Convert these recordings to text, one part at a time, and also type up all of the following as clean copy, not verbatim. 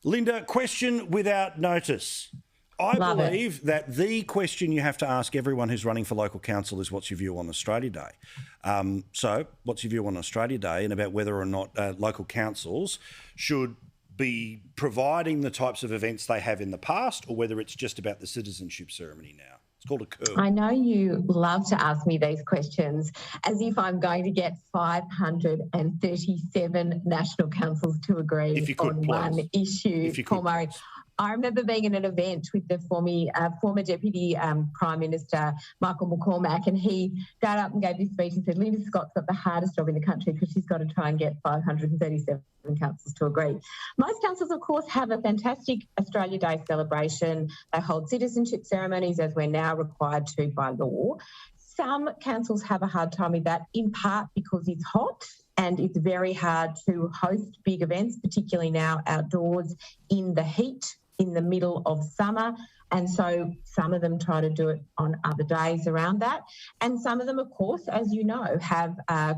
Linda, question without notice. I believe that the question you have to ask everyone who's running for local council is what's your view on Australia Day? So what's your view on Australia Day and about whether or not local councils should be providing the types of events they have in the past, or whether it's just about the citizenship ceremony now? It's called a coup. I know you love to ask me these questions as if I'm going to get 537 national councils to agree on one issue, Paul Murray. I remember being in an event with the former Deputy Prime Minister, Michael McCormack, and he got up and gave this speech and said, Linda Scott's got the hardest job in the country because she's got to try and get 537 councils to agree. Most councils, of course, have a fantastic Australia Day celebration. They hold citizenship ceremonies, as we're now required to by law. Some councils have a hard time with that, in part because it's hot and it's very hard to host big events, particularly now outdoors in the heat in the middle of summer. And so some of them try to do it on other days around that. And some of them, of course, as you know, have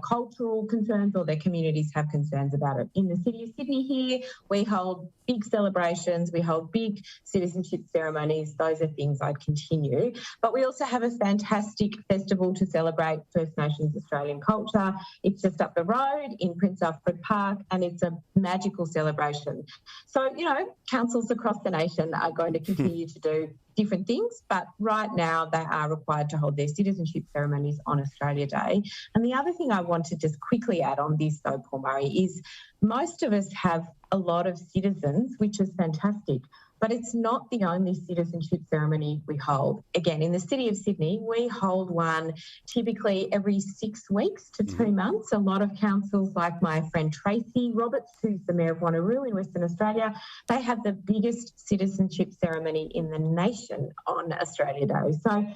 cultural concerns, or their communities have concerns about it. In the City of Sydney here, we hold big celebrations, we hold big citizenship ceremonies. Those are things I'd continue. But we also have a fantastic festival to celebrate First Nations Australian culture. It's just up the road in Prince Alfred Park, and it's a magical celebration. So, you know, councils across the nation are going to continue to do different things, but right now they are required to hold their citizenship ceremonies on Australia Day. And the other thing I want to just quickly add on this, though, Paul Murray, is most of us have a lot of citizens, which is fantastic, but it's not the only citizenship ceremony we hold. Again, in the City of Sydney, we hold one typically every 6 weeks to 2 months. A lot of councils, like my friend Tracy Roberts, who's the Mayor of Wanneroo in Western Australia, they have the biggest citizenship ceremony in the nation on Australia Day. So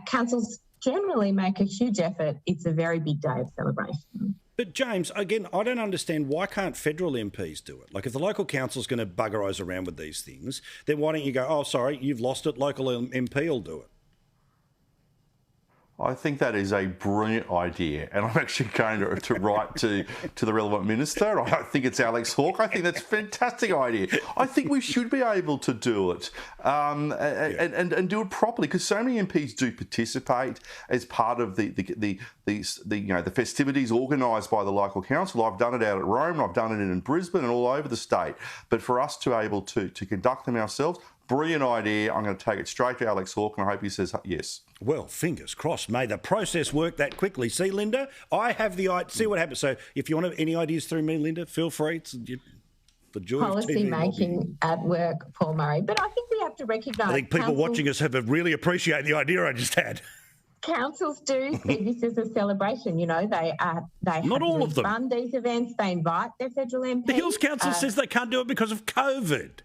councils generally make a huge effort. It's a very big day of celebration. But James, again, I don't understand, why can't federal MPs do it? Like, if the local council's going to buggerise around with these things, then why don't you go, oh, sorry, you've lost it, local MP will do it? I think that is a brilliant idea, and I'm actually going to write to the relevant minister. I think it's Alex Hawke. I think that's a fantastic idea. I think we should be able to do it and do it properly, because so many MPs do participate as part of the festivities organised by the local council. I've done it out at Rome, I've done it in Brisbane and all over the state. But for us to be able to conduct them ourselves, brilliant idea. I'm going to take it straight to Alex Hawke, and I hope he says yes. Well, fingers crossed. May the process work that quickly. See, Linda, I have the idea. See what happens. So if you want any ideas through me, Linda, feel free. It's the joy policy of TV making at work, Paul Murray. But I think we have to recognise, I think people watching us have really appreciated the idea I just had. Councils do see this as a celebration. You know, they not all of them fund these events. They invite their federal MPs. The Hills Council says they can't do it because of COVID.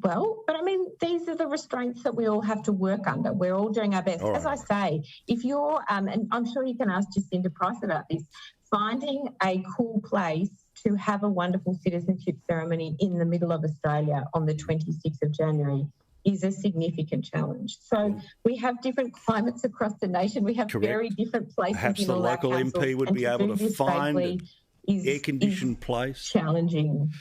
Well, but I mean, these are the restraints that we all have to work under. We're all doing our best. All As I say, if you're, and I'm sure you can ask Jacinda Price about this, finding a cool place to have a wonderful citizenship ceremony in the middle of Australia on the 26th of January is a significant challenge. So we have different climates across the nation. We have very different places. Perhaps in the all local our MP would be able to find an air-conditioned place. Challenging.